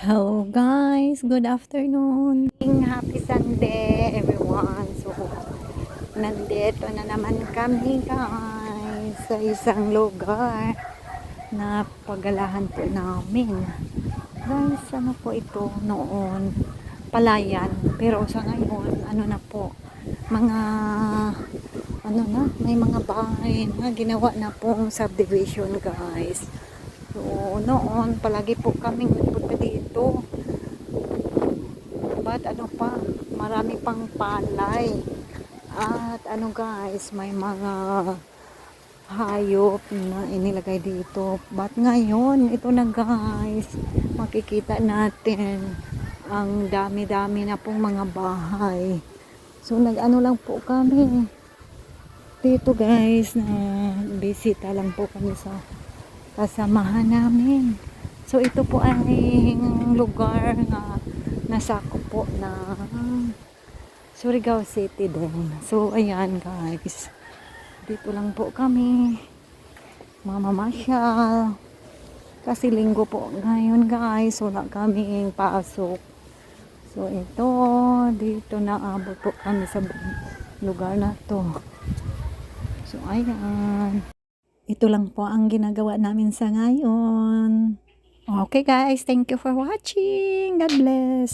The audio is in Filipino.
Hello guys, good afternoon. Happy Sunday everyone. So, nandito na naman kami guys sa isang lugar na pagalahan po namin. Guys, ano po ito noon? Palayan. Pero sa ngayon, ano na po, mga ano na, may mga bahay na ginawa na pong subdivision guys. So, noon, palagi po kaming nagpunta dito. But ano pa, marami pang palay. At ano guys, may mga hayop na inilagay dito. But ngayon, ito na guys, makikita natin ang dami-dami na pong mga bahay. So, nag-ano lang po kami dito guys, na bisita lang po kami sa kasamahan namin. So, ito po ay lugar na nasako po na Surigao City din. So, ayan guys. Dito lang po kami mamamasyal. Kasi linggo po ngayon guys. Wala kaming pasok. So, ito. Dito na abot po kami sa lugar na to. So, ayan. Ito lang po ang ginagawa namin sa ngayon. Okay guys, thank you for watching. God bless.